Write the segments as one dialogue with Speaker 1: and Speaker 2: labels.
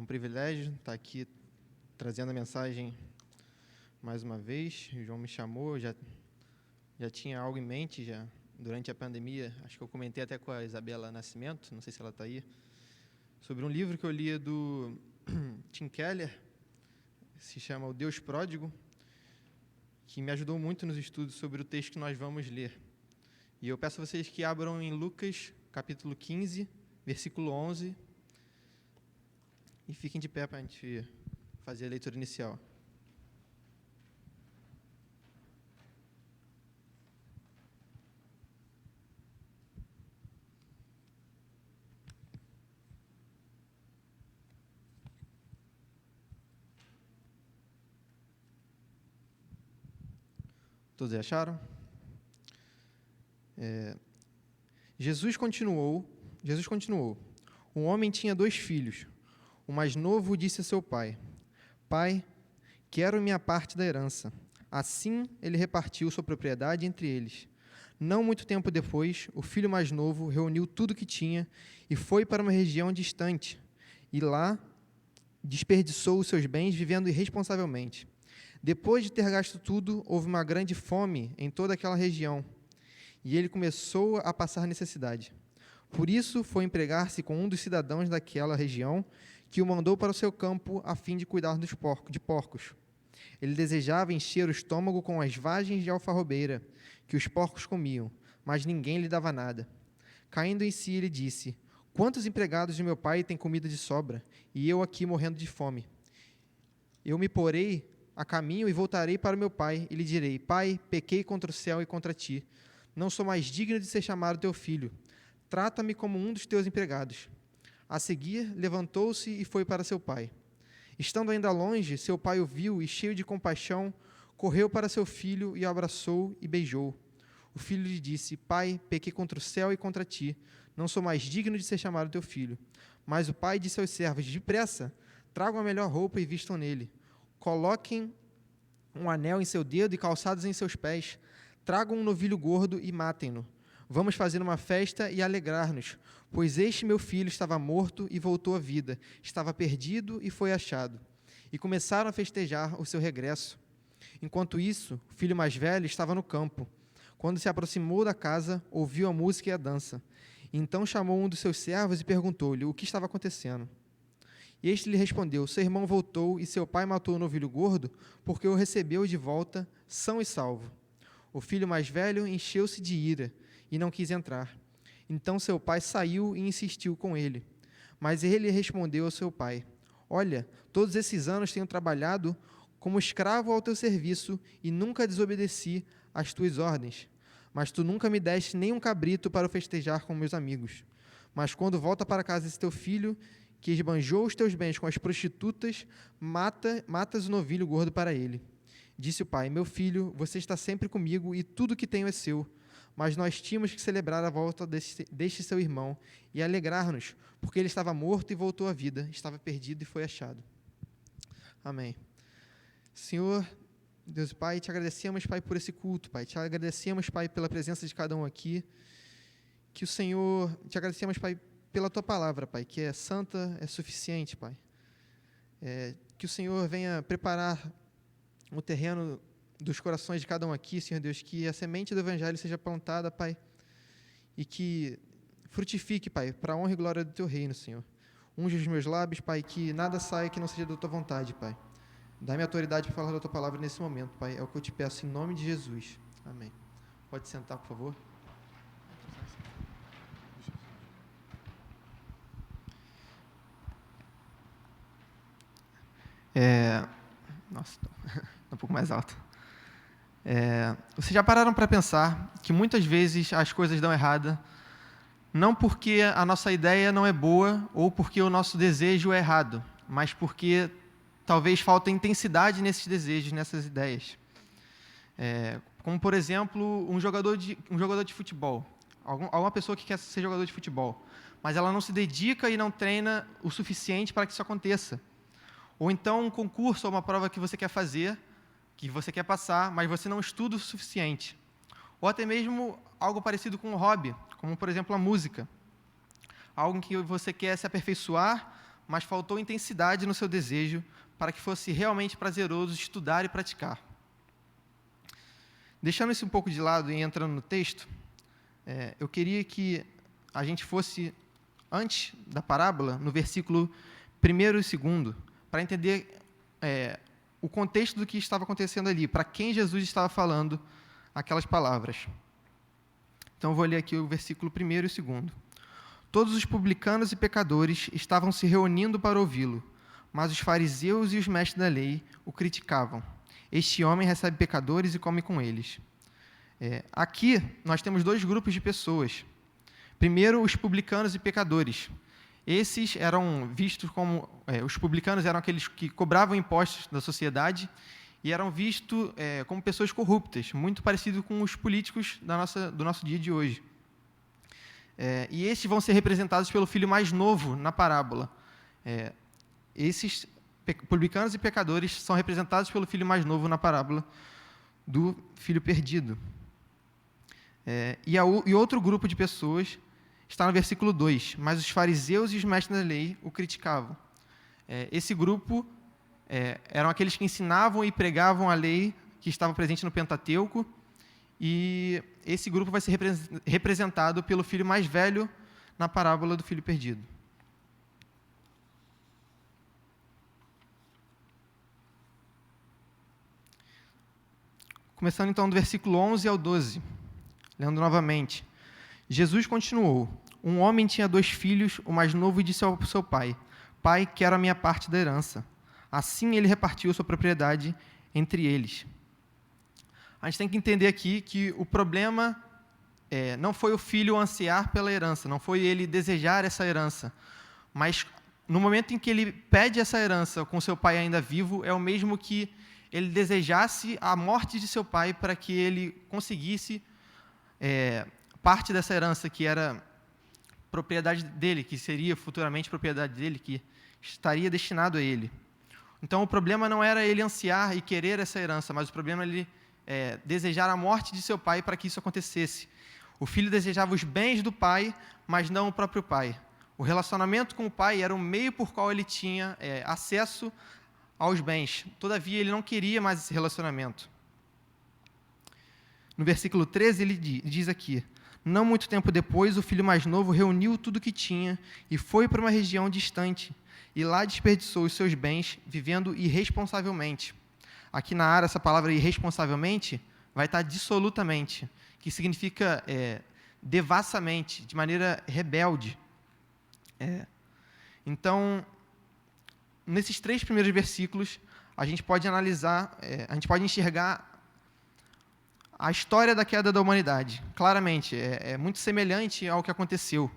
Speaker 1: privilégio estar aqui trazendo a mensagem mais uma vez. O João me chamou, já tinha algo em mente já durante a pandemia. Acho que eu comentei até com a Isabela Nascimento, não sei se ela está aí, sobre um livro que eu li do Tim Keller, se chama O Deus Pródigo, que me ajudou muito nos estudos sobre o texto que nós vamos ler. E eu peço a vocês que abram em Lucas, capítulo 15, versículo 11, e fiquem de pé para a gente fazer a leitura inicial. Todos acharam? Jesus continuou. Um homem tinha 2 filhos. O mais novo disse a seu pai: Pai, quero minha parte da herança. Assim, ele repartiu sua propriedade entre eles. Não muito tempo depois, o filho mais novo reuniu tudo o que tinha e foi para uma região distante. E lá, desperdiçou os seus bens vivendo irresponsavelmente. Depois de ter gasto tudo, houve uma grande fome em toda aquela região, e ele começou a passar necessidade. Por isso, foi empregar-se com um dos cidadãos daquela região, que o mandou para o seu campo a fim de cuidar de porcos. Ele desejava encher o estômago com as vagens de alfarrobeira que os porcos comiam, mas ninguém lhe dava nada. Caindo em si, ele disse: Quantos empregados de meu pai têm comida de sobra, e eu aqui morrendo de fome? Eu me porei a caminho e voltarei para meu pai, e lhe direi: Pai, pequei contra o céu e contra ti. Não sou mais digno de ser chamado teu filho. Trata-me como um dos teus empregados. A seguir, levantou-se e foi para seu pai. Estando ainda longe, seu pai o viu e, cheio de compaixão, correu para seu filho e o abraçou e beijou. O filho lhe disse: Pai, pequei contra o céu e contra ti. Não sou mais digno de ser chamado teu filho. Mas o pai disse aos servos: Depressa, tragam a melhor roupa e vistam nele. Coloquem um anel em seu dedo e calçados em seus pés. Tragam um novilho gordo e matem-no. Vamos fazer uma festa e alegrar-nos, pois este meu filho estava morto e voltou à vida, estava perdido e foi achado. E começaram a festejar o seu regresso. Enquanto isso, o filho mais velho estava no campo. Quando se aproximou da casa, ouviu a música e a dança. Então chamou um dos seus servos e perguntou-lhe o que estava acontecendo. E este lhe respondeu: Seu irmão voltou e seu pai matou o novilho gordo, porque o recebeu de volta são e salvo. O filho mais velho encheu-se de ira e não quis entrar. Então seu pai saiu e insistiu com ele. Mas ele respondeu ao seu pai: Olha, todos esses anos tenho trabalhado como escravo ao teu serviço e nunca desobedeci às tuas ordens. Mas tu nunca me deste nem um cabrito para festejar com meus amigos. Mas quando volta para casa esse teu filho, que esbanjou os teus bens com as prostitutas, matas o novilho gordo para ele. Disse o pai: Meu filho, você está sempre comigo e tudo que tenho é seu. Mas nós tínhamos que celebrar a volta deste seu irmão e alegrar-nos, porque ele estava morto e voltou à vida, estava perdido e foi achado. Amém. Senhor, Deus Pai, te agradecemos, Pai, por esse culto, Pai. Te agradecemos, Pai, pela presença de cada um aqui. Que o Senhor, te agradecemos, Pai, pela tua palavra, Pai, que é santa, é suficiente, Pai. Que o Senhor venha preparar o terreno dos corações de cada um aqui, Senhor Deus, que a semente do Evangelho seja plantada, Pai, e que frutifique, Pai, para a honra e glória do Teu reino, Senhor. Unge os meus lábios, Pai, que nada saia que não seja da Tua vontade, Pai. Dá-me autoridade para falar da Tua palavra nesse momento, Pai, é o que eu te peço em nome de Jesus. Amém. Pode sentar, por favor. Nossa, está um pouco mais alto. Vocês já pararam para pensar que muitas vezes as coisas dão errado, não porque a nossa ideia não é boa ou porque o nosso desejo é errado, mas porque talvez falta intensidade nesses desejos, nessas ideias. Como, por exemplo, um jogador de futebol. Alguma pessoa que quer ser jogador de futebol, mas ela não se dedica e não treina o suficiente para que isso aconteça. Ou então um concurso ou uma prova que você quer fazer, que você quer passar, mas você não estuda o suficiente. Ou até mesmo algo parecido com um hobby, como, por exemplo, a música. Algo em que você quer se aperfeiçoar, mas faltou intensidade no seu desejo para que fosse realmente prazeroso estudar e praticar. Deixando isso um pouco de lado e entrando no texto, eu queria que a gente fosse, antes da parábola, no versículo 1º e 2º, para entender o contexto do que estava acontecendo ali, para quem Jesus estava falando aquelas palavras. Então, eu vou ler aqui o versículo 1º e 2º. Todos os publicanos e pecadores estavam se reunindo para ouvi-lo, mas os fariseus e os mestres da lei o criticavam. Este homem recebe pecadores e come com eles. Aqui, nós temos dois grupos de pessoas. Primeiro, os publicanos e pecadores. Esses eram vistos como... os publicanos eram aqueles que cobravam impostos da sociedade e eram vistos como pessoas corruptas, muito parecido com os políticos do nosso dia de hoje. E esses vão ser representados pelo filho mais novo na parábola. Esses publicanos e pecadores são representados pelo filho mais novo na parábola do filho perdido. E outro grupo de pessoas está no versículo 2. Mas os fariseus e os mestres da lei o criticavam. Esse grupo eram aqueles que ensinavam e pregavam a lei que estava presente no Pentateuco, e esse grupo vai ser representado pelo filho mais velho na parábola do filho perdido. Começando então do versículo 11 ao 12, lendo novamente. Jesus continuou: um homem tinha 2 filhos, o mais novo disse ao seu pai: Pai, quero a minha parte da herança. Assim ele repartiu sua propriedade entre eles. A gente tem que entender aqui que o problema não foi o filho ansiar pela herança, não foi ele desejar essa herança, mas no momento em que ele pede essa herança com seu pai ainda vivo, é o mesmo que ele desejasse a morte de seu pai para que ele conseguisse parte dessa herança que era propriedade dele, que seria futuramente propriedade dele, que estaria destinado a ele. Então, o problema não era ele ansiar e querer essa herança, mas o problema era ele desejar a morte de seu pai para que isso acontecesse. O filho desejava os bens do pai, mas não o próprio pai. O relacionamento com o pai era o meio por qual ele tinha acesso aos bens. Todavia, ele não queria mais esse relacionamento. No versículo 13, ele diz aqui: não muito tempo depois, o filho mais novo reuniu tudo o que tinha e foi para uma região distante, e lá desperdiçou os seus bens, vivendo irresponsavelmente. Aqui na área, essa palavra irresponsavelmente vai estar dissolutamente, que significa devassamente, de maneira rebelde. Então, nesses 3 primeiros versículos, a gente pode analisar, a gente pode enxergar a história da queda da humanidade. Claramente, é muito semelhante ao que aconteceu.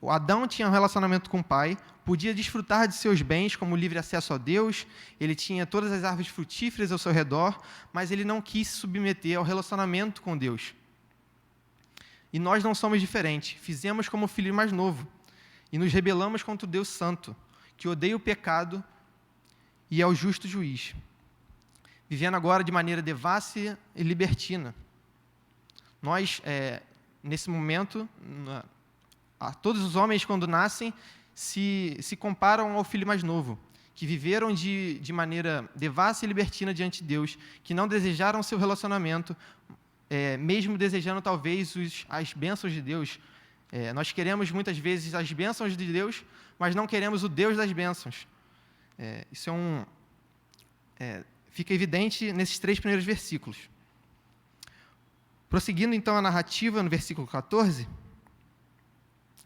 Speaker 1: O Adão tinha um relacionamento com o pai, podia desfrutar de seus bens como livre acesso a Deus, ele tinha todas as árvores frutíferas ao seu redor, mas ele não quis se submeter ao relacionamento com Deus. E nós não somos diferentes. Fizemos como o filho mais novo e nos rebelamos contra o Deus Santo, que odeia o pecado e é o justo juiz, vivendo agora de maneira devassa e libertina. Nós, nesse momento, todos os homens, quando nascem, se comparam ao filho mais novo, que viveram de maneira devassa e libertina diante de Deus, que não desejaram seu relacionamento, mesmo desejando talvez as bênçãos de Deus. Nós queremos muitas vezes as bênçãos de Deus, mas não queremos o Deus das bênçãos. Isso fica evidente nesses 3 primeiros versículos. Prosseguindo então a narrativa no versículo 14,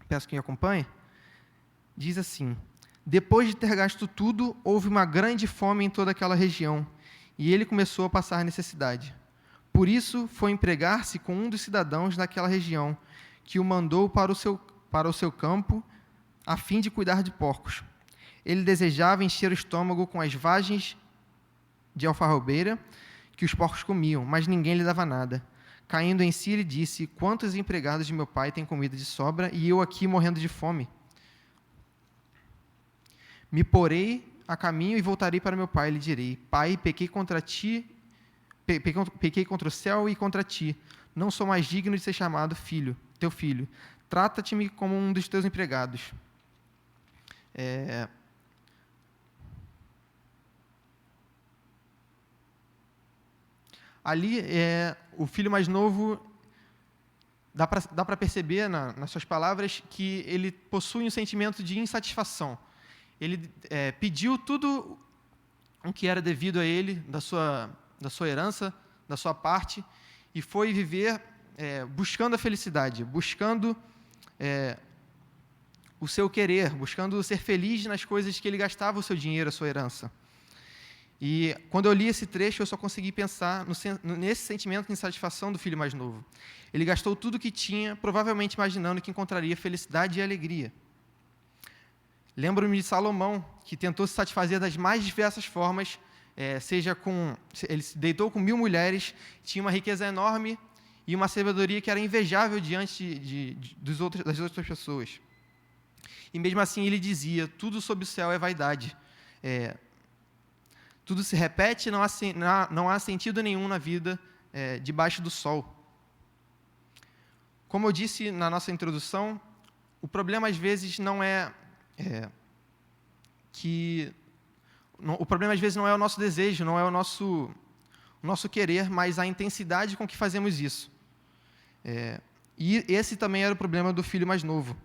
Speaker 1: peço que me acompanhe, diz assim: depois de ter gasto tudo, houve uma grande fome em toda aquela região, e ele começou a passar necessidade. Por isso, foi empregar-se com um dos cidadãos daquela região, que o mandou para o seu campo, a fim de cuidar de porcos. Ele desejava encher o estômago com as vagens de alfarrobeira que os porcos comiam, mas ninguém lhe dava nada. Caindo em si, ele disse: quantos empregados de meu pai têm comida de sobra, e eu aqui morrendo de fome? Me porei a caminho e voltarei para meu pai, e lhe direi: Pai, pequei contra ti, pequei contra o céu e contra ti. Não sou mais digno de ser chamado filho, teu filho. Trata-te-me como um dos teus empregados. Ali, o filho mais novo, dá para perceber nas suas palavras que ele possui um sentimento de insatisfação. Ele pediu tudo o que era devido a ele, da sua herança, da sua parte, e foi viver buscando a felicidade, buscando o seu querer, buscando ser feliz nas coisas que ele gastava o seu dinheiro, a sua herança. E quando eu li esse trecho, eu só consegui pensar nesse sentimento de insatisfação do filho mais novo. Ele gastou tudo o que tinha, provavelmente imaginando que encontraria felicidade e alegria. Lembro-me de Salomão, que tentou se satisfazer das mais diversas formas, ele se deitou com 1000 mulheres, tinha uma riqueza enorme e uma sabedoria que era invejável diante das outras pessoas. E mesmo assim ele dizia, tudo sob o céu é vaidade. Tudo se repete, não há sentido nenhum na vida debaixo do sol. Como eu disse na nossa introdução, o problema às vezes não é o problema às vezes não é o nosso desejo, não é o nosso querer, mas a intensidade com que fazemos isso. E esse também era o problema do filho mais novo.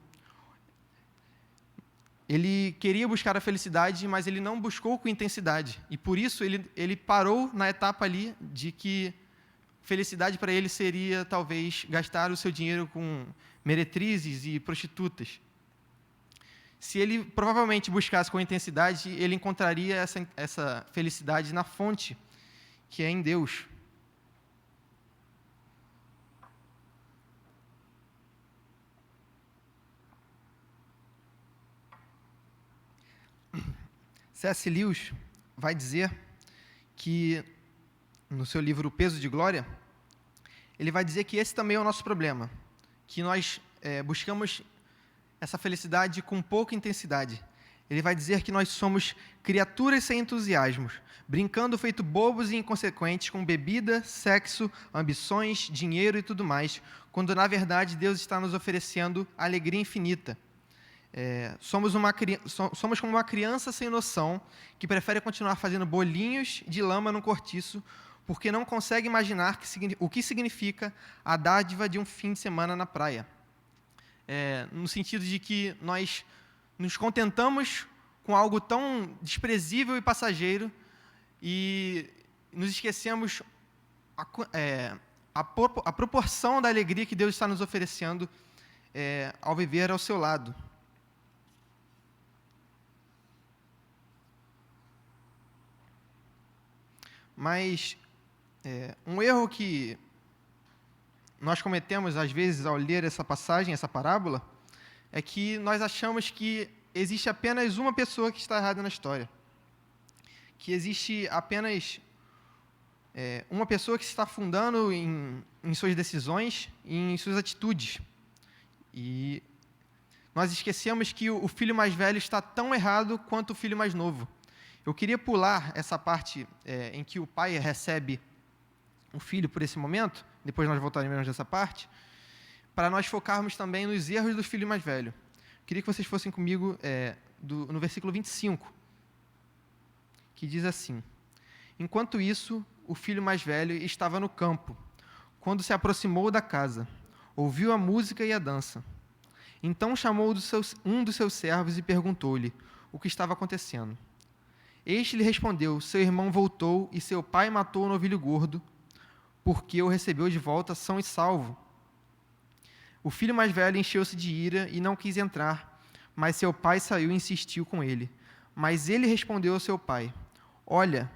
Speaker 1: Ele queria buscar a felicidade, mas ele não buscou com intensidade. E, por isso, ele parou na etapa ali de que felicidade para ele seria, talvez, gastar o seu dinheiro com meretrizes e prostitutas. Se ele provavelmente buscasse com intensidade, ele encontraria essa felicidade na fonte, que é em Deus. C.S. Lewis vai dizer que, no seu livro O Peso de Glória, ele vai dizer que esse também é o nosso problema, que nós buscamos essa felicidade com pouca intensidade. Ele vai dizer que nós somos criaturas sem entusiasmos, brincando feito bobos e inconsequentes com bebida, sexo, ambições, dinheiro e tudo mais, quando, na verdade, Deus está nos oferecendo alegria infinita. Somos como uma criança sem noção que prefere continuar fazendo bolinhos de lama no cortiço porque não consegue imaginar o que significa a dádiva de um fim de semana na praia. No sentido de que nós nos contentamos com algo tão desprezível e passageiro e nos esquecemos a proporção da alegria que Deus está nos oferecendo ao viver ao seu lado. Mas um erro que nós cometemos, às vezes, ao ler essa passagem, essa parábola, é que nós achamos que existe apenas uma pessoa que está errada na história. Que existe apenas uma pessoa que se está afundando em suas decisões e em suas atitudes. E nós esquecemos que o filho mais velho está tão errado quanto o filho mais novo. Eu queria pular essa parte em que o pai recebe o filho por esse momento, depois nós voltaremos nessa parte, para nós focarmos também nos erros do filho mais velho. Queria que vocês fossem comigo no versículo 25, que diz assim: Enquanto isso, o filho mais velho estava no campo, quando se aproximou da casa, ouviu a música e a dança. Então chamou um dos seus servos e perguntou-lhe o que estava acontecendo. Este lhe respondeu: seu irmão voltou e seu pai matou o novilho gordo, porque o recebeu de volta são e salvo. O filho mais velho encheu-se de ira e não quis entrar, mas seu pai saiu e insistiu com ele. Mas ele respondeu ao seu pai: olha,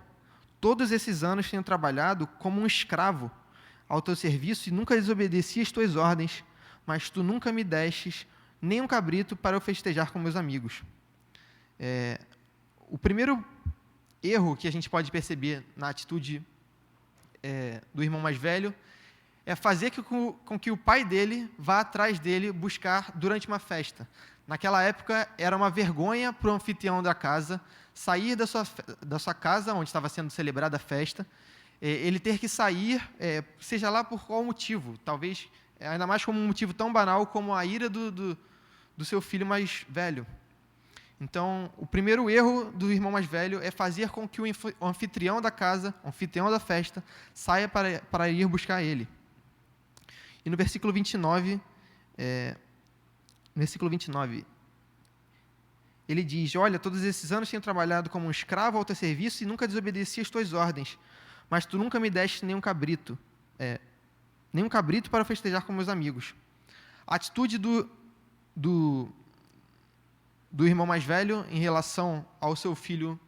Speaker 1: todos esses anos tenho trabalhado como um escravo ao teu serviço e nunca desobedeci às tuas ordens, mas tu nunca me destes nem um cabrito para eu festejar com meus amigos. O primeiro erro que a gente pode perceber na atitude do irmão mais velho é fazer com que o pai dele vá atrás dele buscar durante uma festa. Naquela época, era uma vergonha para o anfitrião da casa sair da sua casa, onde estava sendo celebrada a festa, ele ter que sair, seja lá por qual motivo, talvez, ainda mais como um motivo tão banal como a ira do seu filho mais velho. Então, o primeiro erro do irmão mais velho é fazer com que o anfitrião da casa, o anfitrião da festa, saia para ir buscar ele. E no versículo 29, ele diz: olha, todos esses anos tenho trabalhado como um escravo ao teu serviço e nunca desobedeci às tuas ordens, mas tu nunca me deste nenhum cabrito para festejar com meus amigos. A atitude do irmão mais velho em relação ao seu filho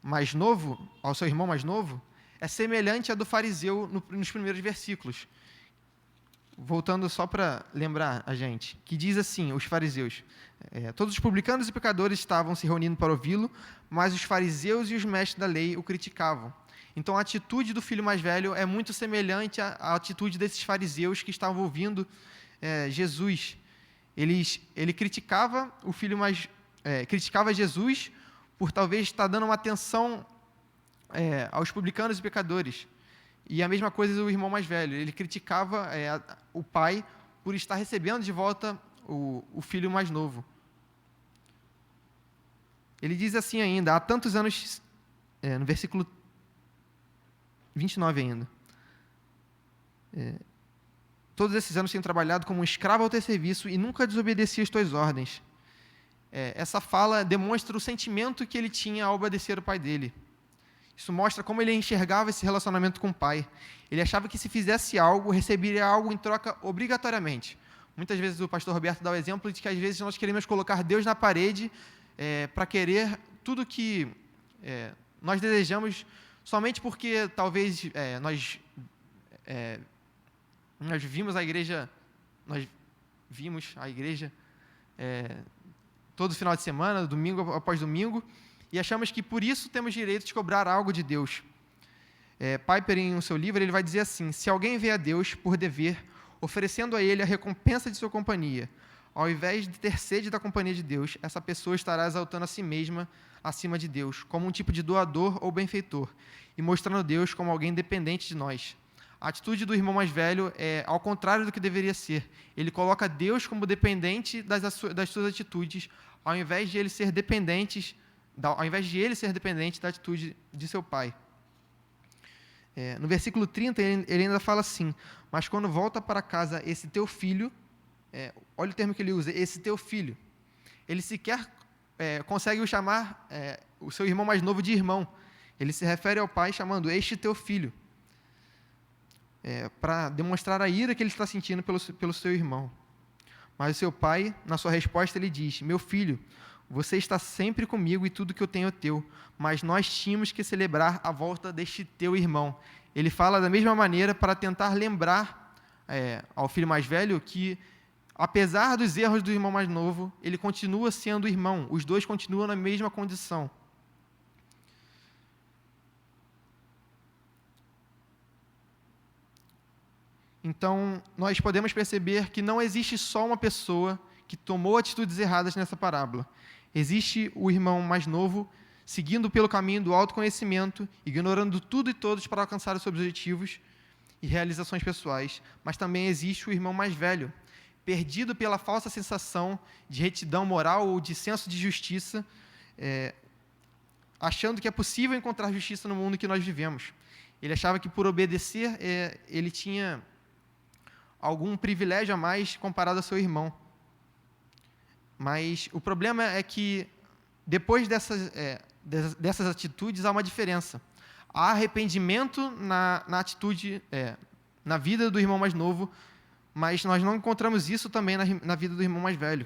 Speaker 1: mais novo, ao seu irmão mais novo, é semelhante à do fariseu nos primeiros versículos. Voltando só para lembrar a gente, que diz assim, os fariseus: todos os publicanos e pecadores estavam se reunindo para ouvi-lo, mas os fariseus e os mestres da lei o criticavam. Então, a atitude do filho mais velho é muito semelhante à atitude desses fariseus que estavam ouvindo Jesus. Ele criticava o filho criticava Jesus por talvez estar dando uma atenção aos publicanos e pecadores. E a mesma coisa do irmão mais velho. Ele criticava o pai por estar recebendo de volta o filho mais novo. Ele diz assim ainda, há tantos anos, no versículo 29 ainda, todos esses anos tenho trabalhado como um escravo ao teu serviço e nunca desobedeci às tuas ordens. Essa fala demonstra o sentimento que ele tinha ao obedecer o pai dele. Isso mostra como ele enxergava esse relacionamento com o pai. Ele achava que se fizesse algo, receberia algo em troca obrigatoriamente. Muitas vezes o pastor Roberto dá o exemplo de que às vezes nós queremos colocar Deus na parede para querer tudo que nós desejamos, somente porque talvez nós vimos a igreja todo final de semana, domingo após domingo, e achamos que por isso temos direito de cobrar algo de Deus. Piper, em seu livro, ele vai dizer assim: se alguém vê a Deus por dever, oferecendo a ele a recompensa de sua companhia, ao invés de ter sede da companhia de Deus, essa pessoa estará exaltando a si mesma acima de Deus, como um tipo de doador ou benfeitor, e mostrando Deus como alguém dependente de nós. A atitude do irmão mais velho é ao contrário do que deveria ser. Ele coloca Deus como dependente das suas atitudes, ao invés de ele ser dependente da atitude de seu pai. No versículo 30, ele ainda fala assim: mas quando volta para casa esse teu filho, olha o termo que ele usa, esse teu filho, ele sequer consegue chamar o seu irmão mais novo de irmão. Ele se refere ao pai chamando este teu filho, para demonstrar a ira que ele está sentindo pelo seu irmão. Mas o seu pai, na sua resposta, ele diz: meu filho, você está sempre comigo e tudo que eu tenho é teu, mas nós tínhamos que celebrar a volta deste teu irmão. Ele fala da mesma maneira para tentar lembrar ao filho mais velho que, apesar dos erros do irmão mais novo, ele continua sendo irmão, os dois continuam na mesma condição. Então, nós podemos perceber que não existe só uma pessoa que tomou atitudes erradas nessa parábola. Existe o irmão mais novo, seguindo pelo caminho do autoconhecimento, ignorando tudo e todos para alcançar os seus objetivos e realizações pessoais. Mas também existe o irmão mais velho, perdido pela falsa sensação de retidão moral ou de senso de justiça, achando que é possível encontrar justiça no mundo que nós vivemos. Ele achava que por obedecer, ele tinha algum privilégio a mais comparado ao seu irmão. Mas o problema é que, depois dessas atitudes, há uma diferença. Há arrependimento na atitude, na vida do irmão mais novo, mas nós não encontramos isso também na vida do irmão mais velho.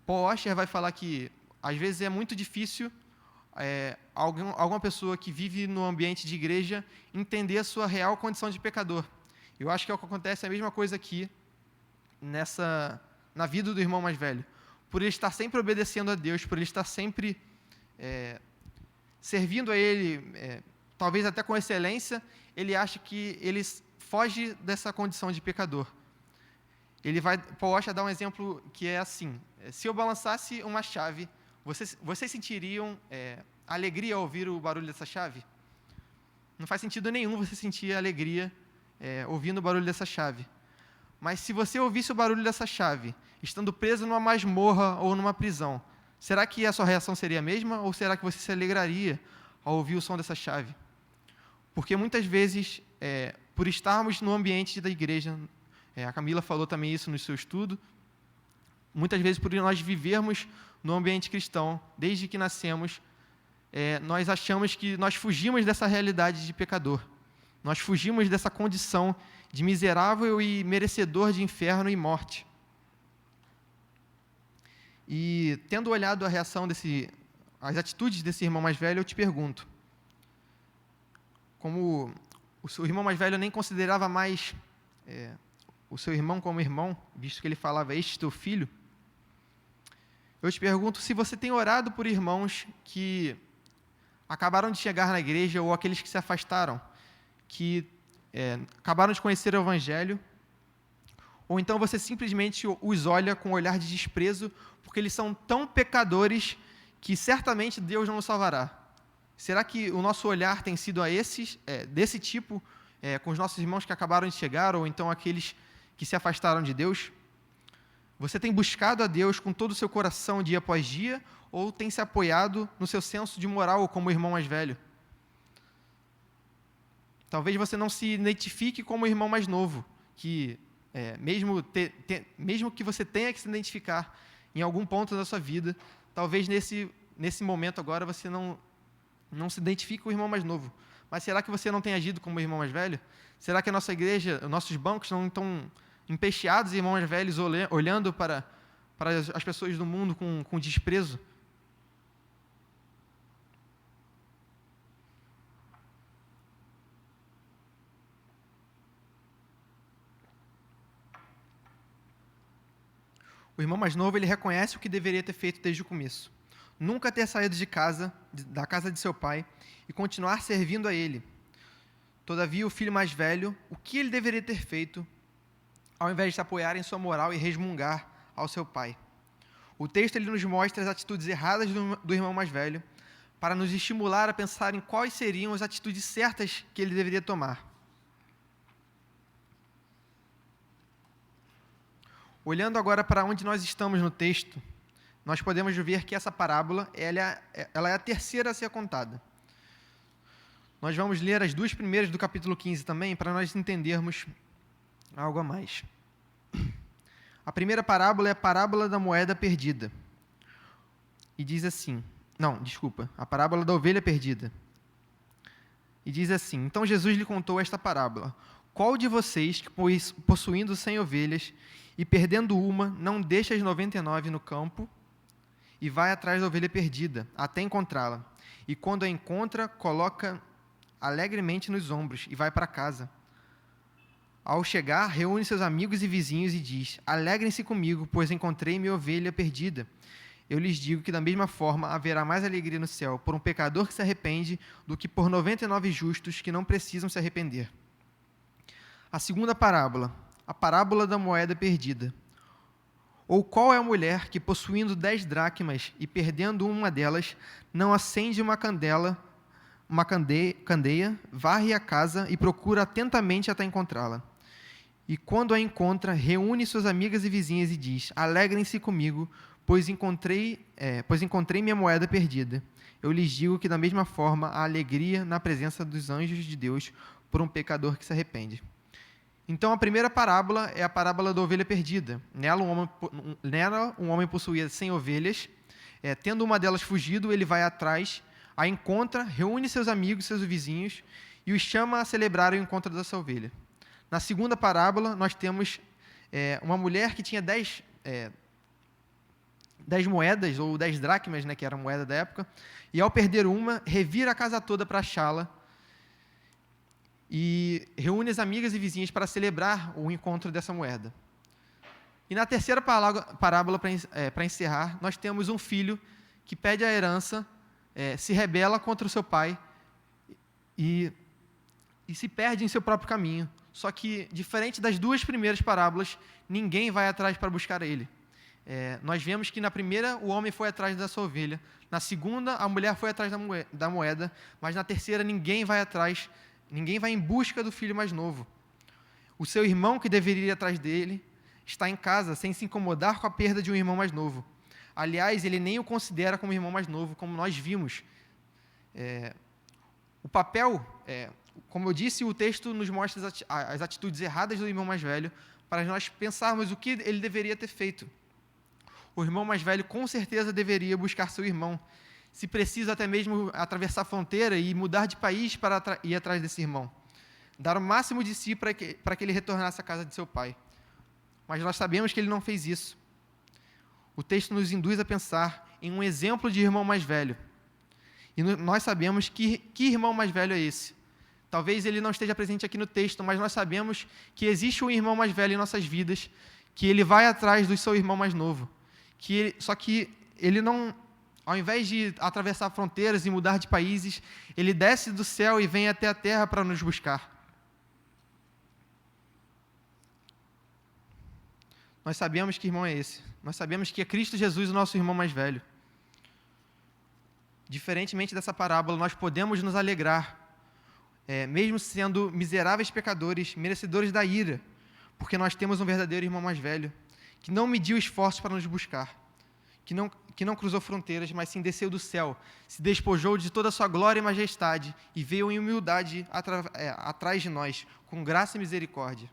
Speaker 1: Paul Washer vai falar que, às vezes, é muito difícil alguma pessoa que vive no ambiente de igreja entender a sua real condição de pecador. Eu acho que é o que acontece a mesma coisa aqui na vida do irmão mais velho. Por ele estar sempre obedecendo a Deus, por ele estar sempre servindo a Ele, talvez até com excelência, ele acha que ele foge dessa condição de pecador. Paul Washer dá um exemplo que é assim: se eu balançasse uma chave, vocês sentiriam alegria ao ouvir o barulho dessa chave? Não faz sentido nenhum você sentir alegria ouvindo o barulho dessa chave. Mas se você ouvisse o barulho dessa chave, estando preso numa masmorra ou numa prisão, será que a sua reação seria a mesma ou será que você se alegraria ao ouvir o som dessa chave? Porque muitas vezes, por estarmos no ambiente da igreja, a Camila falou também isso no seu estudo, muitas vezes por nós vivermos no ambiente cristão, desde que nascemos, nós achamos que nós fugimos dessa realidade de pecador. Nós fugimos dessa condição de miserável e merecedor de inferno e morte. E, tendo olhado a reação as atitudes desse irmão mais velho, eu te pergunto, como o seu irmão mais velho nem considerava mais o seu irmão como irmão, visto que ele falava, este teu filho, eu te pergunto se você tem orado por irmãos que acabaram de chegar na igreja ou aqueles que se afastaram, que acabaram de conhecer o Evangelho, ou então você simplesmente os olha com um olhar de desprezo, porque eles são tão pecadores que certamente Deus não os salvará. Será que o nosso olhar tem sido desse tipo, com os nossos irmãos que acabaram de chegar, ou então aqueles que se afastaram de Deus? Você tem buscado a Deus com todo o seu coração dia após dia, ou tem se apoiado no seu senso de moral como irmão mais velho? Talvez você não se identifique como irmão mais novo, que mesmo que você tenha que se identificar em algum ponto da sua vida, talvez nesse momento agora você não se identifique com o irmão mais novo. Mas será que você não tem agido como o irmão mais velho? Será que a nossa igreja, os nossos bancos não estão empecheados, irmãos mais velhos, olhando para as pessoas do mundo com desprezo? O irmão mais novo, ele reconhece o que deveria ter feito desde o começo. Nunca ter saído da casa de seu pai, e continuar servindo a ele. Todavia, o filho mais velho, o que ele deveria ter feito, ao invés de se apoiar em sua moral e resmungar ao seu pai? O texto ele nos mostra as atitudes erradas do irmão mais velho, para nos estimular a pensar em quais seriam as atitudes certas que ele deveria tomar. Olhando agora para onde nós estamos no texto, nós podemos ver que essa parábola ela é a terceira a ser contada. Nós vamos ler as duas primeiras do capítulo 15 também, para nós entendermos algo a mais. A primeira parábola é a parábola da moeda perdida. E diz assim, a parábola da ovelha perdida. E diz assim, então Jesus lhe contou esta parábola. Qual de vocês, que possuindo 100 ovelhas, e perdendo uma, não deixa as 99 no campo, e vai atrás da ovelha perdida, até encontrá-la. E quando a encontra, coloca alegremente nos ombros, e vai para casa. Ao chegar, reúne seus amigos e vizinhos e diz, alegrem-se comigo, pois encontrei minha ovelha perdida. Eu lhes digo que da mesma forma haverá mais alegria no céu por um pecador que se arrepende do que por 99 justos que não precisam se arrepender. A segunda parábola, a parábola da moeda perdida. Ou qual é a mulher que, possuindo 10 dracmas e perdendo uma delas, não acende uma candeia, varre a casa e procura atentamente até encontrá-la? E quando a encontra, reúne suas amigas e vizinhas e diz, alegrem-se comigo, pois encontrei minha moeda perdida. Eu lhes digo que da mesma forma há alegria na presença dos anjos de Deus por um pecador que se arrepende. Então, a primeira parábola é a parábola da ovelha perdida. Nela, um homem possuía 100 ovelhas. Tendo uma delas fugido, ele vai atrás, a encontra, reúne seus amigos, seus vizinhos, e os chama a celebrar o encontro dessa ovelha. Na segunda parábola, nós temos uma mulher que tinha 10 moedas, ou 10 dracmas, que era a moeda da época, e ao perder uma, revira a casa toda para achá-la, e reúne as amigas e vizinhas para celebrar o encontro dessa moeda. E na terceira parábola, para encerrar, nós temos um filho que pede a herança, se rebela contra o seu pai e se perde em seu próprio caminho. Só que, diferente das duas primeiras parábolas, ninguém vai atrás para buscar ele. Nós vemos que na primeira o homem foi atrás da sua ovelha, na segunda a mulher foi atrás da moeda, mas na terceira ninguém vai em busca do filho mais novo. O seu irmão, que deveria ir atrás dele, está em casa, sem se incomodar com a perda de um irmão mais novo. Aliás, ele nem o considera como irmão mais novo, como nós vimos. O papel, como eu disse, o texto nos mostra as atitudes erradas do irmão mais velho, para nós pensarmos o que ele deveria ter feito. O irmão mais velho, com certeza, deveria buscar seu irmão, se preciso até mesmo atravessar a fronteira e mudar de país para ir atrás desse irmão. Dar o máximo de si para que ele retornasse à casa de seu pai. Mas nós sabemos que ele não fez isso. O texto nos induz a pensar em um exemplo de irmão mais velho. E nós sabemos que irmão mais velho é esse. Talvez ele não esteja presente aqui no texto, mas nós sabemos que existe um irmão mais velho em nossas vidas, que ele vai atrás do seu irmão mais novo. Só que ele não, ao invés de atravessar fronteiras e mudar de países, ele desce do céu e vem até a terra para nos buscar. Nós sabemos que irmão é esse. Nós sabemos que é Cristo Jesus, o nosso irmão mais velho. Diferentemente dessa parábola, nós podemos nos alegrar, mesmo sendo miseráveis pecadores, merecedores da ira, porque nós temos um verdadeiro irmão mais velho, que não mediu esforços para nos buscar, que não cruzou fronteiras, mas sim desceu do céu, se despojou de toda a sua glória e majestade e veio em humildade atrás de nós, com graça e misericórdia.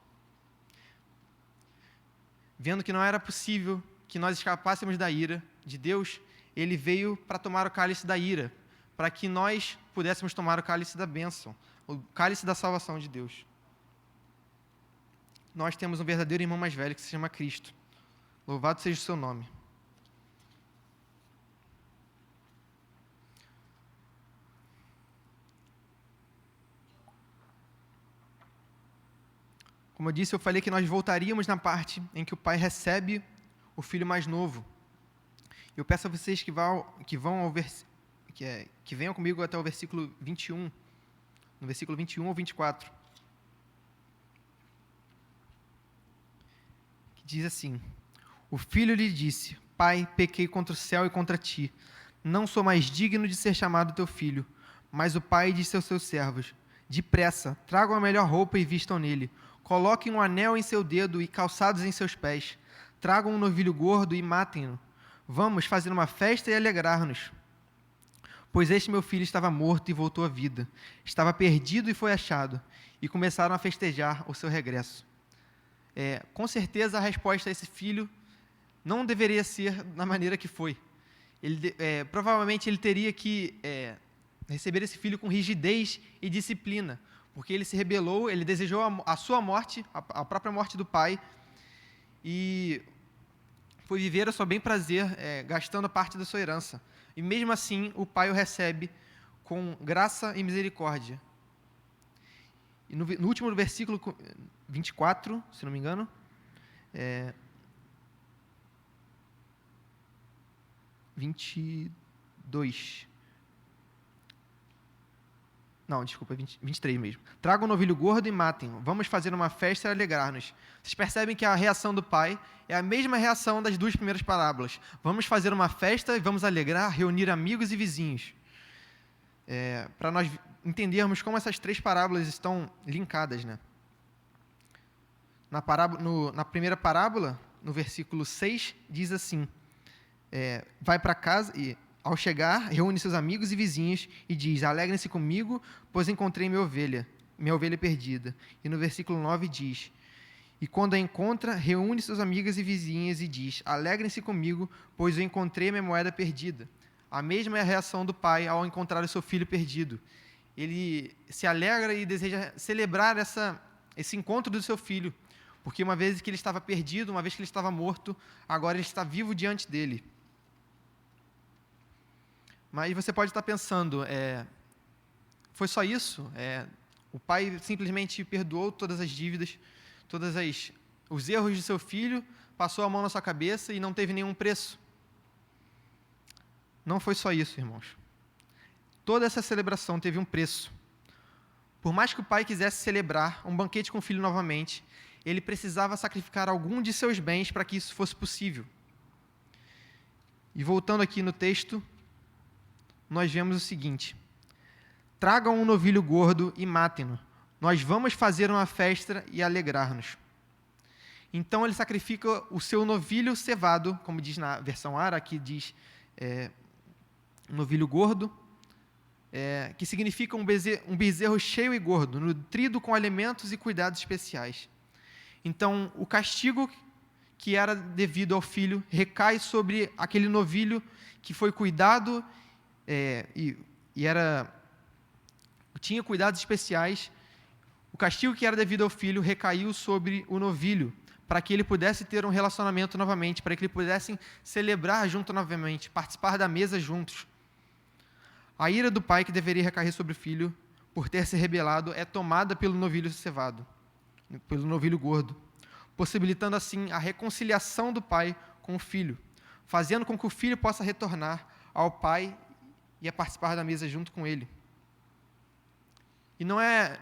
Speaker 1: Vendo que não era possível que nós escapássemos da ira de Deus, ele veio para tomar o cálice da ira, para que nós pudéssemos tomar o cálice da bênção, o cálice da salvação de Deus. Nós temos um verdadeiro irmão mais velho que se chama Cristo. Louvado seja o seu nome. Como eu disse, eu falei que nós voltaríamos na parte em que o pai recebe o filho mais novo. Eu peço a vocês que venham comigo até o versículo 21, no versículo 21 ou 24. Que diz assim: O filho lhe disse: Pai, pequei contra o céu e contra ti. Não sou mais digno de ser chamado teu filho. Mas o pai disse aos seus servos: Depressa, tragam a melhor roupa e vistam nele. Coloquem um anel em seu dedo e calçados em seus pés. Tragam um novilho gordo e matem-no. Vamos fazer uma festa e alegrar-nos. Pois este meu filho estava morto e voltou à vida. Estava perdido e foi achado. E começaram a festejar o seu regresso. Com certeza a resposta a esse filho não deveria ser da maneira que foi. Provavelmente ele teria que receber esse filho com rigidez e disciplina, porque ele se rebelou, ele desejou a sua morte, a própria morte do pai, e foi viver a seu bem prazer, gastando parte da sua herança. E mesmo assim, o pai o recebe com graça e misericórdia. E no último versículo 24, se não me engano, 22. Não, desculpa, 23 mesmo. Tragam um novilho gordo e matem-o. Vamos fazer uma festa e alegrar-nos. Vocês percebem que a reação do pai é a mesma reação das duas primeiras parábolas. Vamos fazer uma festa e vamos alegrar, reunir amigos e vizinhos. Para nós entendermos como essas três parábolas estão linkadas, né? Na primeira parábola, no versículo 6, diz assim: vai para casa e, ao chegar, reúne seus amigos e vizinhos e diz: alegrem-se comigo, pois encontrei minha ovelha perdida. E no versículo 9 diz: e quando a encontra, reúne seus amigos e vizinhas e diz: alegrem-se comigo, pois eu encontrei minha moeda perdida. A mesma é a reação do pai ao encontrar o seu filho perdido. Ele se alegra e deseja celebrar esse encontro do seu filho, porque uma vez que ele estava perdido, uma vez que ele estava morto, agora ele está vivo diante dele. Mas você pode estar pensando, foi só isso? O pai simplesmente perdoou todas as dívidas, os erros de seu filho, passou a mão na sua cabeça e não teve nenhum preço? Não foi só isso, irmãos. Toda essa celebração teve um preço. Por mais que o pai quisesse celebrar um banquete com o filho novamente, ele precisava sacrificar algum de seus bens para que isso fosse possível. E voltando aqui no texto, nós vemos o seguinte: tragam um novilho gordo e matem-no. Nós vamos fazer uma festa e alegrar-nos. Então ele sacrifica o seu novilho cevado, como diz na versão Ara, aqui diz novilho gordo, que significa um bezerro cheio e gordo, nutrido com alimentos e cuidados especiais. Então, o castigo que era devido ao filho recai sobre aquele novilho que foi cuidado tinha cuidados especiais. O castigo que era devido ao filho recaiu sobre o novilho, para que ele pudesse ter um relacionamento novamente, para que eles pudessem celebrar junto novamente, participar da mesa juntos. A ira do pai que deveria recair sobre o filho, por ter se rebelado, é tomada pelo novilho cevado, pelo novilho gordo, possibilitando assim a reconciliação do pai com o filho, fazendo com que o filho possa retornar ao pai e a participar da mesa junto com ele. E não é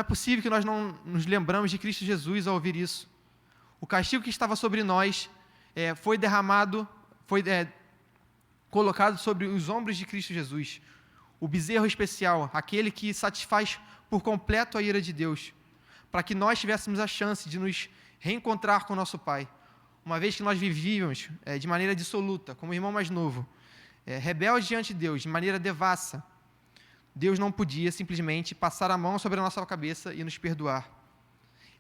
Speaker 1: possível que nós não nos lembramos de Cristo Jesus ao ouvir isso. O castigo que estava sobre nós foi derramado, colocado sobre os ombros de Cristo Jesus. O bezerro especial, aquele que satisfaz por completo a ira de Deus, para que nós tivéssemos a chance de nos reencontrar com o nosso Pai. Uma vez que nós vivíamos de maneira dissoluta, como irmão mais novo, rebelde diante de Deus, de maneira devassa, Deus não podia simplesmente passar a mão sobre a nossa cabeça e nos perdoar.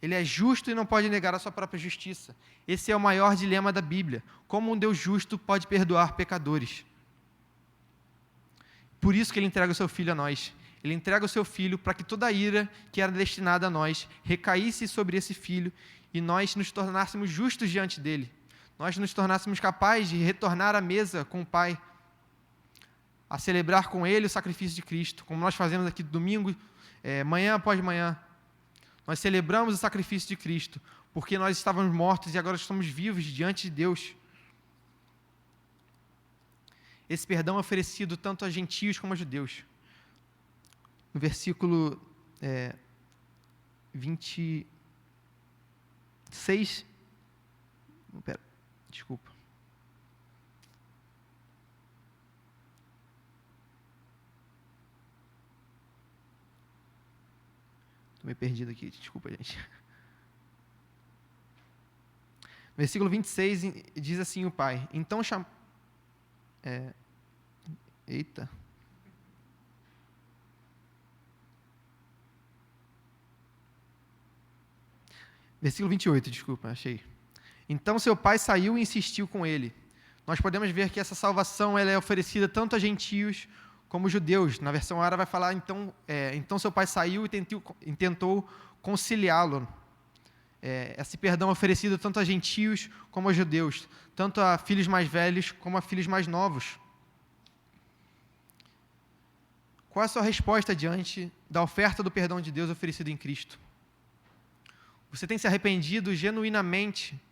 Speaker 1: Ele é justo e não pode negar a sua própria justiça. Esse é o maior dilema da Bíblia. Como um Deus justo pode perdoar pecadores? Por isso que ele entrega o seu filho a nós. Ele entrega o seu filho para que toda a ira que era destinada a nós recaísse sobre esse filho e nós nos tornássemos justos diante dele. Nós nos tornássemos capazes de retornar à mesa com o Pai, a celebrar com ele o sacrifício de Cristo, como nós fazemos aqui domingo, manhã após manhã. Nós celebramos o sacrifício de Cristo, porque nós estávamos mortos e agora estamos vivos diante de Deus. Esse perdão é oferecido tanto a gentios como a judeus. No versículo 26... Desculpa. Estou meio perdido aqui, desculpa, gente. No versículo 26 diz assim o pai: então Versículo 28, desculpa, achei. Então seu pai saiu e insistiu com ele. Nós podemos ver que essa salvação ela é oferecida tanto a gentios como judeus. Na versão Ara vai falar, então seu pai saiu e tentou conciliá-lo. Esse perdão é oferecido tanto a gentios como a judeus, tanto a filhos mais velhos como a filhos mais novos. Qual é a sua resposta diante da oferta do perdão de Deus oferecido em Cristo? Você tem se arrependido genuinamente,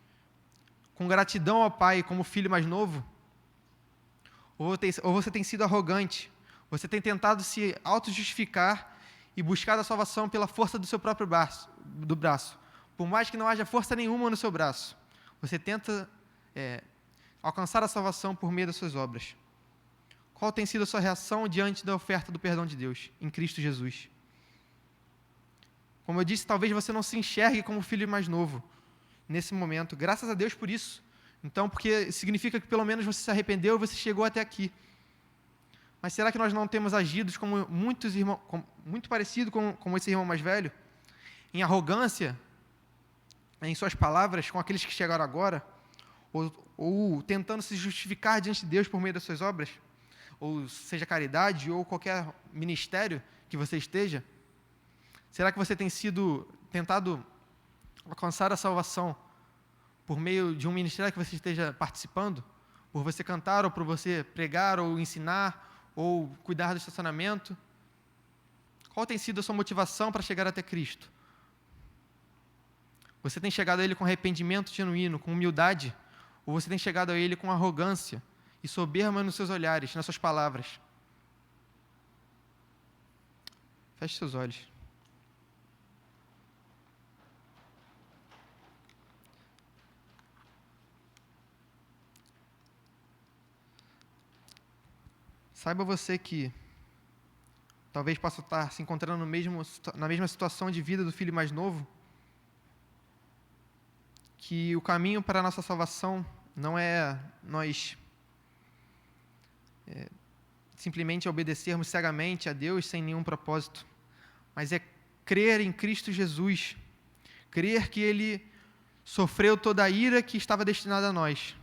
Speaker 1: com gratidão ao Pai como filho mais novo? Ou você tem sido arrogante? Você tem tentado se auto-justificar e buscar a salvação pela força do seu próprio braço. Por mais que não haja força nenhuma no seu braço, você tenta alcançar a salvação por meio das suas obras. Qual tem sido a sua reação diante da oferta do perdão de Deus em Cristo Jesus? Como eu disse, talvez você não se enxergue como filho mais novo nesse momento. Graças a Deus por isso. Então, porque significa que pelo menos você se arrependeu e você chegou até aqui. Mas será que nós não temos agido como muitos irmãos, muito parecido com esse irmão mais velho? Em arrogância, em suas palavras, com aqueles que chegaram agora? Ou tentando se justificar diante de Deus por meio das suas obras? Ou seja caridade, ou qualquer ministério que você esteja? Será que você tem tentado alcançar a salvação por meio de um ministério que você esteja participando? Por você cantar, ou por você pregar, ou ensinar, ou cuidar do estacionamento? Qual tem sido a sua motivação para chegar até Cristo? Você tem chegado a Ele com arrependimento genuíno, com humildade? Ou você tem chegado a Ele com arrogância e soberba nos seus olhares, nas suas palavras? Feche seus olhos. Saiba você que talvez possa estar se encontrando na mesma situação de vida do filho mais novo, que o caminho para a nossa salvação não é nós simplesmente obedecermos cegamente a Deus sem nenhum propósito, mas é crer em Cristo Jesus, crer que Ele sofreu toda a ira que estava destinada a nós,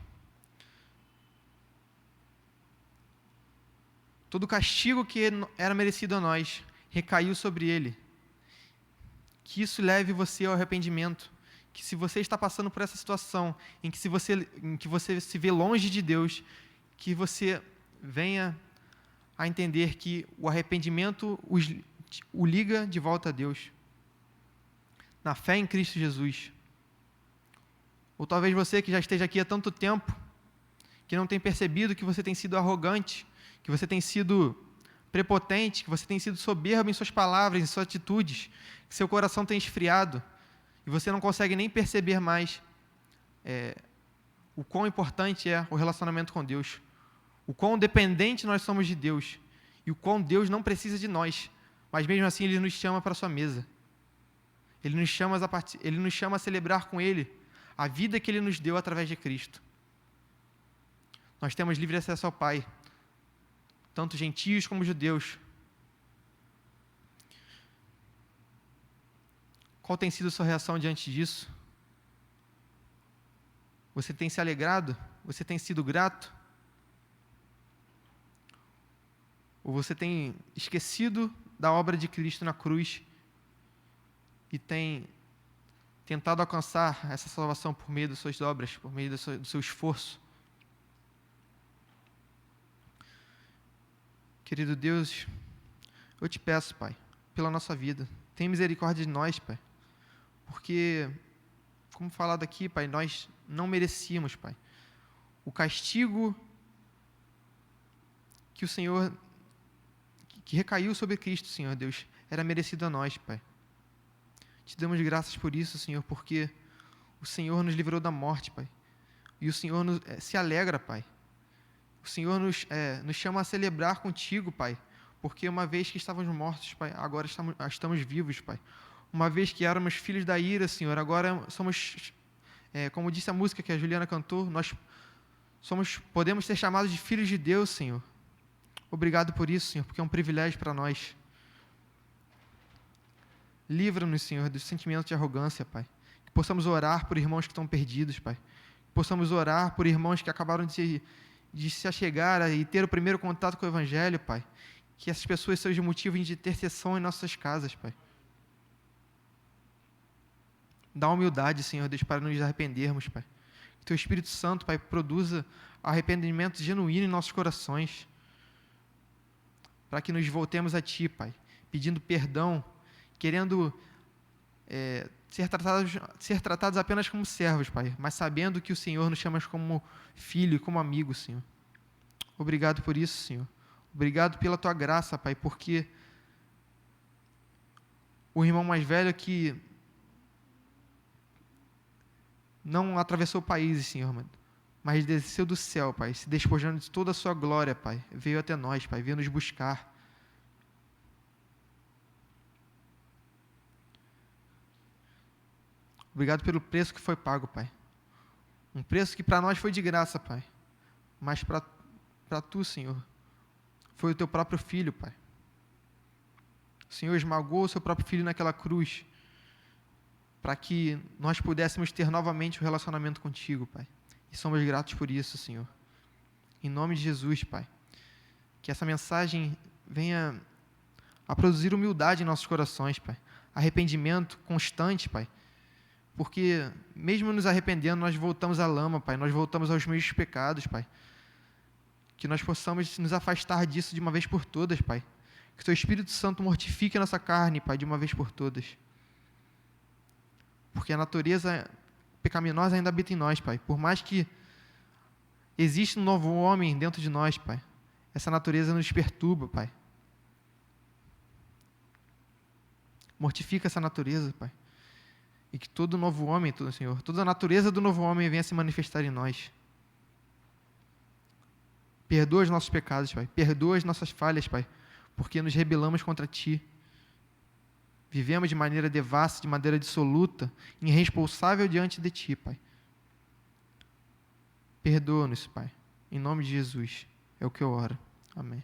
Speaker 1: todo o castigo que era merecido a nós recaiu sobre Ele. Que isso leve você ao arrependimento, que se você está passando por essa situação em que você se vê longe de Deus, que você venha a entender que o arrependimento o liga de volta a Deus, na fé em Cristo Jesus. Ou talvez você que já esteja aqui há tanto tempo, que não tem percebido que você tem sido arrogante, que você tem sido prepotente, que você tem sido soberbo em suas palavras, em suas atitudes, que seu coração tem esfriado, e você não consegue nem perceber mais o quão importante é o relacionamento com Deus, o quão dependente nós somos de Deus, e o quão Deus não precisa de nós, mas mesmo assim Ele nos chama para a sua mesa. Ele nos chama a celebrar com Ele a vida que Ele nos deu através de Cristo. Nós temos livre acesso ao Pai, tanto gentios como judeus. Qual tem sido a sua reação diante disso? Você tem se alegrado? Você tem sido grato? Ou você tem esquecido da obra de Cristo na cruz e tem tentado alcançar essa salvação por meio das suas obras, por meio do seu esforço? Querido Deus, eu te peço, Pai, pela nossa vida, tenha misericórdia de nós, Pai, porque, como falado aqui, Pai, nós não merecíamos, Pai, o castigo que o Senhor, que recaiu sobre Cristo, Senhor Deus, era merecido a nós, Pai. Te damos graças por isso, Senhor, porque o Senhor nos livrou da morte, Pai, e o Senhor se alegra, Pai. O Senhor nos chama a celebrar contigo, Pai, porque uma vez que estávamos mortos, Pai, agora estamos vivos, Pai. Uma vez que éramos filhos da ira, Senhor, agora somos, como disse a música que a Juliana cantou, podemos ser chamados de filhos de Deus, Senhor. Obrigado por isso, Senhor, porque é um privilégio para nós. Livra-nos, Senhor, do sentimento de arrogância, Pai. Que possamos orar por irmãos que estão perdidos, Pai. Que possamos orar por irmãos que acabaram de se achegar e ter o primeiro contato com o Evangelho, Pai. Que essas pessoas sejam motivo de intercessão em nossas casas, Pai. Dá humildade, Senhor Deus, para nos arrependermos, Pai. Que Teu Espírito Santo, Pai, produza arrependimento genuíno em nossos corações, para que nos voltemos a Ti, Pai, pedindo perdão, querendo ser tratados apenas como servos, Pai, mas sabendo que o Senhor nos chama como filho e como amigo, Senhor. Obrigado por isso, Senhor. Obrigado pela Tua graça, Pai, porque o irmão mais velho que não atravessou países, Senhor, mas desceu do céu, Pai, se despojando de toda a sua glória, Pai, veio até nós, Pai, veio nos buscar. Obrigado pelo preço que foi pago, Pai. Um preço que para nós foi de graça, Pai, mas para Tu, Senhor, foi o Teu próprio Filho, Pai. O Senhor esmagou o Seu próprio Filho naquela cruz, para que nós pudéssemos ter novamente um relacionamento contigo, Pai. E somos gratos por isso, Senhor. Em nome de Jesus, Pai. Que essa mensagem venha a produzir humildade em nossos corações, Pai. Arrependimento constante, Pai. Porque mesmo nos arrependendo, nós voltamos à lama, Pai. Nós voltamos aos mesmos pecados, Pai. Que nós possamos nos afastar disso de uma vez por todas, Pai. Que o Teu Espírito Santo mortifique a nossa carne, Pai, de uma vez por todas. Porque a natureza pecaminosa ainda habita em nós, Pai. Por mais que exista um novo homem dentro de nós, Pai, essa natureza nos perturba, Pai. Mortifica essa natureza, Pai. E que todo novo homem, Senhor, toda a natureza do novo homem venha se manifestar em nós. Perdoa os nossos pecados, Pai. Perdoa as nossas falhas, Pai, porque nos rebelamos contra Ti. Vivemos de maneira devassa, de maneira dissoluta, irresponsável diante de Ti, Pai. Perdoa-nos, Pai. Em nome de Jesus, é o que eu oro. Amém.